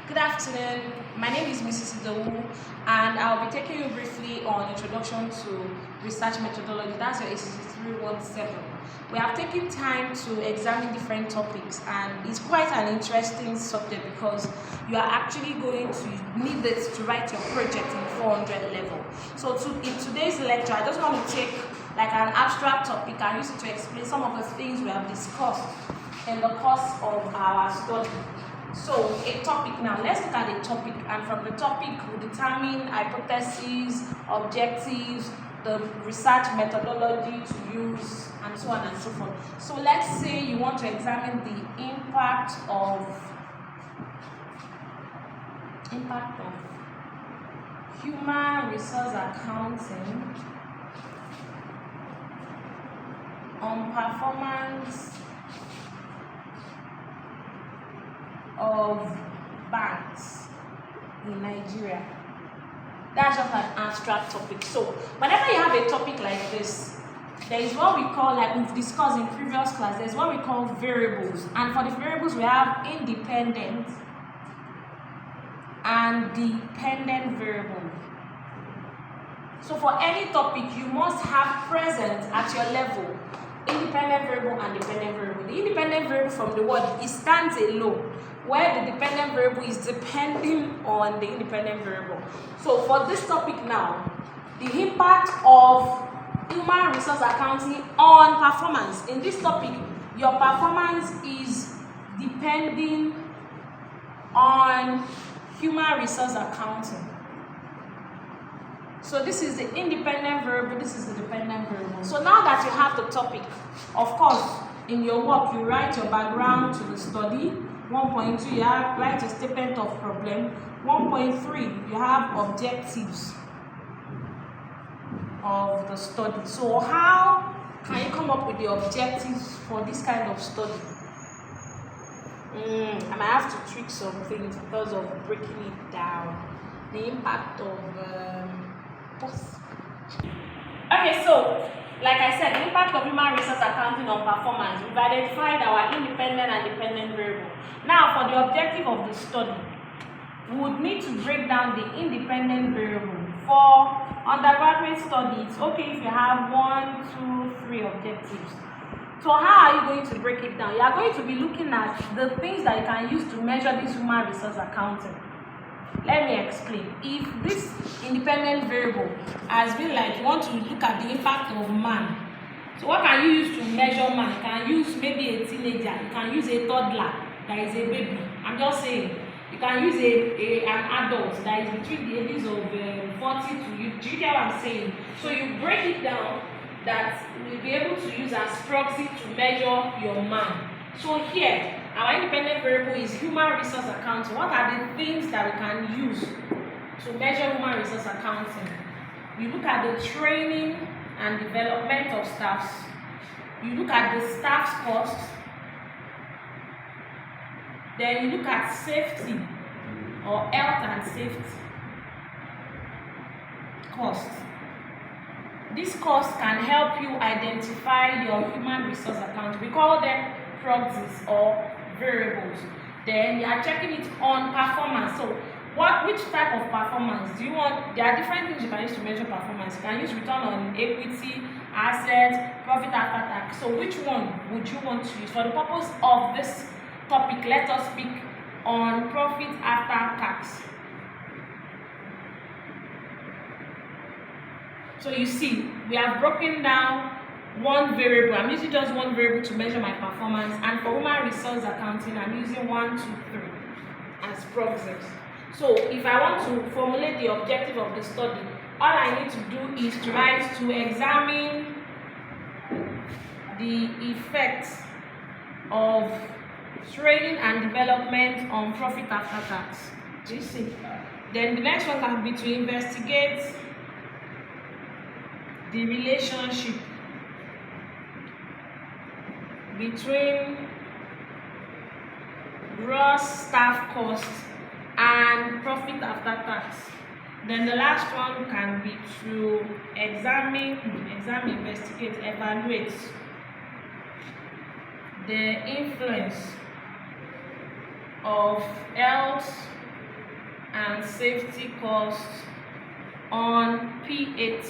Good afternoon. My name is Mrs. Idowu, and I'll be taking you briefly on Introduction to Research Methodology. That's your ACC 317. We have taken time to examine different topics, and it's quite an interesting subject because you are actually going to need it to write your project in 400 level. So in today's lecture, I just want to take like an abstract topic and use it to explain some of the things we have discussed in the course of our study. So a topic now, let's look at a topic, and from the topic we'll determine hypotheses, objectives, the research methodology to use, and so on and so forth. So let's say you want to examine the impact of human resource accounting on performance of banks in Nigeria. That's just an abstract topic. So whenever you have a topic like this, there is what we call, like we've discussed in previous class, there's what we call variables. And for the variables, we have independent and dependent variable. So for any topic, you must have present at your level independent variable and dependent variable. The independent variable, from the word, it stands alone, where the dependent variable is depending on the independent variable. So for this topic now, the impact of human resource accounting on performance. In this topic, your performance is depending on human resource accounting. So this is the independent variable, this is the dependent variable. So now that you have the topic, of course, in your work, you write your background to the study. 1.2, you have write a statement of problem. 1.3, you have objectives of the study. So how can you come up with the objectives for this kind of study? I might have to tweak some things because of breaking it down. The impact of Okay, so like I said, the impact of human resource accounting on performance. We've identified our independent and dependent variable. Now, for the objective of the study, we would need to break down the independent variable. For undergraduate study, it's okay if you have 1, 2, 3 objectives. So how are you going to break it down? You are going to be looking at the things that you can use to measure this human resource accounting. Let me explain. If this independent variable has been like, you want to look at the impact of man. So what can you use to measure man? You can use maybe a teenager. You can use a toddler that is a baby. I'm just saying. You can use an adult that is between the ages of 40 to you. Do you get what I'm saying? So you break it down that we'll be able to use as proxy to measure your man. So here, our independent variable is human resource accounting. What are the things that we can use to measure human resource accounting? You look at the training and development of staffs. You look at the staff's costs. Then you look at safety or health and safety costs. These costs can help you identify your human resource account. We call them proxies or variables. Then you are checking it on performance. So which type of performance do you want? There are different things you can use to measure performance. You can use return on equity, assets, profit after tax. So which one would you want to use? For the purpose of this topic, let us speak on profit after tax. So you see, we have broken down one variable. I'm using just one variable to measure my performance, and for human resource accounting, I'm using 1, 2, 3 as proxies. So if I want to formulate the objective of the study, all I need to do is to write to examine the effects of training and development on profit after tax. Do you see? Then the next one can be to investigate the relationship between gross staff costs and profit after tax. Then the last one can be to examine, investigate, evaluate the influence of health and safety costs on PAT.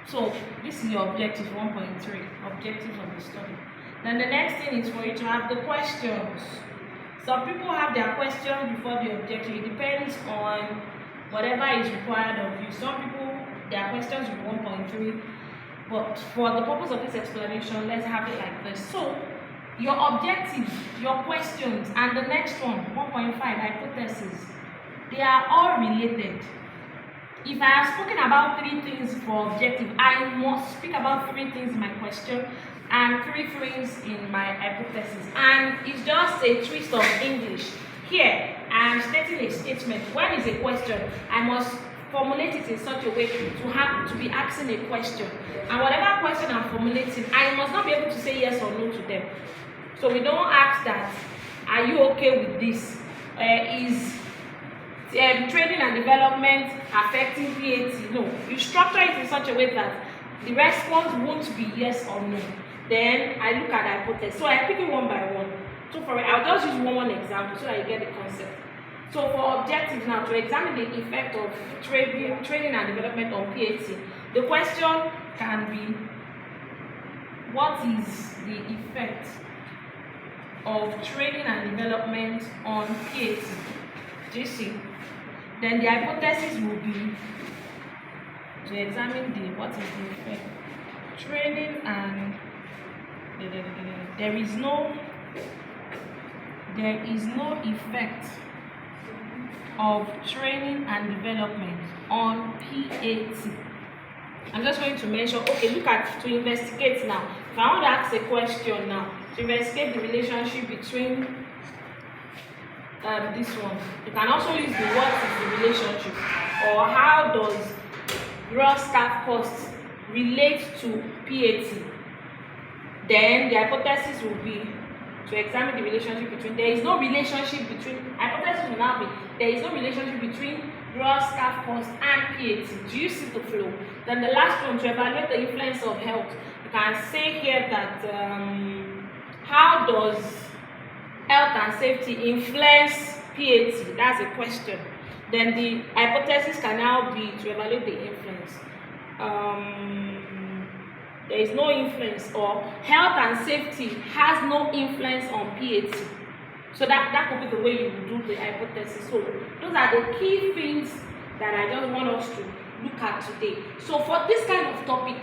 So this is your objective 1.3, objectives of the study. Then the next thing is for you to have the questions. Some people have their questions before the objective. It depends on whatever is required of you. Some people, their questions will be 1.3, but for the purpose of this explanation, let's have it like this. So your objectives, your questions, and the next one, 1.5, hypothesis, they are all related. If I have spoken about 3 things for objective, I must speak about 3 things in my question and 3 things in my hypothesis. And it's just a twist of English. Here, I am stating a statement. When it's a question, I must formulate it in such a way to be asking a question. And whatever question I'm formulating, I must not be able to say yes or no to them. So we don't ask that, are you okay with this? Is training and development affecting PAT? No. You structure it in such a way that the response won't be yes or no. Then I look at the hypothesis. So I pick it one by one. So I'll just use one example so that you get the concept. So for objectives now, to examine the effect of training and development on PAT, the question can be, what is the effect of training and development on PAT? Do you see? Then the hypothesis will be to examine what is the effect. Training and there is no effect of training and development on PAT. I'm just going to mention, okay, look at, to investigate now. If I want to ask a question now, to investigate the relationship between this one, you can also use the what is the relationship, or how does gross staff costs relate to PAT. Then the hypothesis will be to examine the relationship between, there is no relationship between, hypothesis will now be, there is no relationship between gross staff costs and PAT. Do you see the flow? Then the last one, to evaluate the influence of health. You can say here that how does health and safety influence PAT? That's a question. Then the hypothesis can now be to evaluate the influence. There is no influence, or health and safety has no influence on PAT. So that could be the way you do the hypothesis. So those are the key things that I just want us to look at today. So for this kind of topic,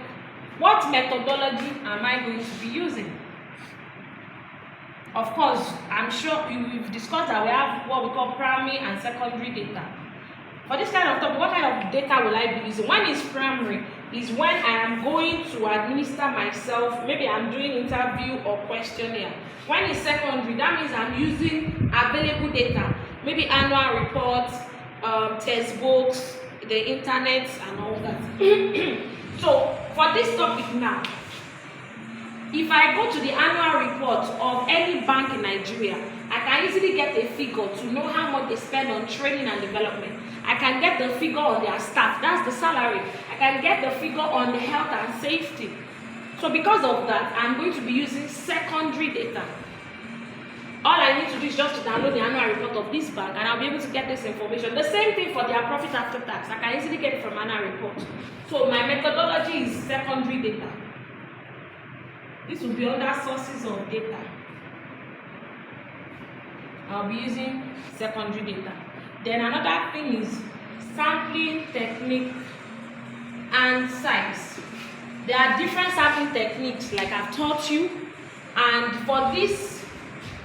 what methodology am I going to be using? Of course, I'm sure we've discussed that we have what we call primary and secondary data. For this kind of topic, what kind of data will I be using? When is primary is when I am going to administer myself, maybe I'm doing interview or questionnaire. When is secondary, that means I'm using available data, maybe annual reports, textbooks, the internet and all that. So for this topic now, if I go to the annual report of any bank in Nigeria, I can easily get a figure to know how much they spend on training and development. I can get the figure on their staff, that's the salary. I can get the figure on the health and safety. So because of that, I'm going to be using secondary data. All I need to do is just to download the annual report of this bank and I'll be able to get this information. The same thing for their profit after tax. I can easily get it from annual report. So my methodology is secondary data. This will be under sources of data. I'll be using secondary data. Then another thing is sampling technique and size. There are different sampling techniques like I've taught you, and for this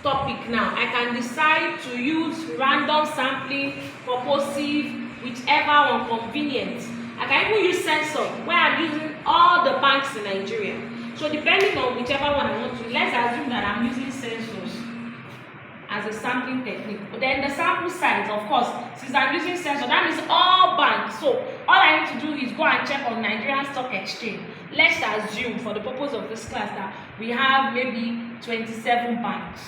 topic now, I can decide to use random sampling, purposive, whichever one convenient. I can even use sensor where I'm using all the banks in Nigeria. So depending on whichever one I want to, let's assume that I'm using sensors as a sampling technique. But then the sample size, of course, since I'm using sensor, that means all banks. So all I need to do is go and check on Nigerian Stock Exchange. Let's assume for the purpose of this class that we have maybe 27 banks.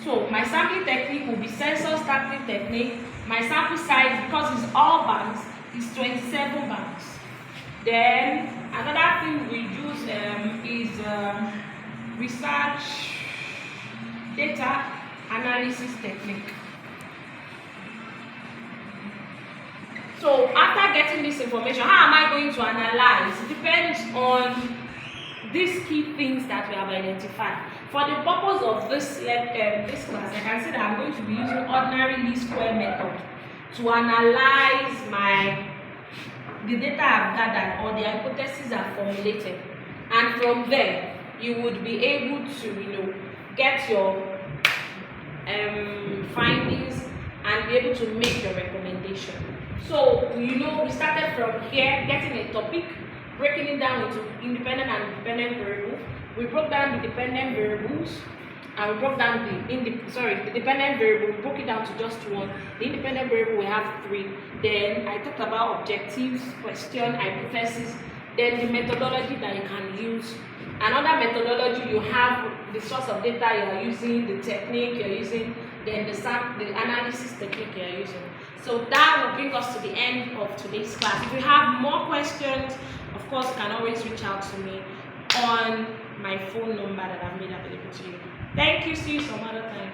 So my sampling technique will be sensor sampling technique. My sample size, because it's all banks, is 27 banks. Then another thing we use is research data analysis technique. So after getting this information, how am I going to analyze? It depends on these key things that we have identified. For the purpose of this class, I can say that I'm going to be using ordinary least square method to analyze the data I've gathered or the hypotheses I've formulated, and from there you would be able to get your findings and be able to make your recommendation. So we started from here, getting a topic, breaking it down into independent and dependent variables. We broke down the dependent variables, and we broke down the dependent variable. We broke it down to just one. The independent variable, we have 3. Then I talked about objectives, question, hypothesis, then the methodology that you can use. Another methodology, you have the source of data you are using, the technique you're using, then the analysis technique you're using. So that will bring us to the end of today's class. If you have more questions, of course, you can always reach out to me on my phone number that I've made available to you. Thank you. See you some other time.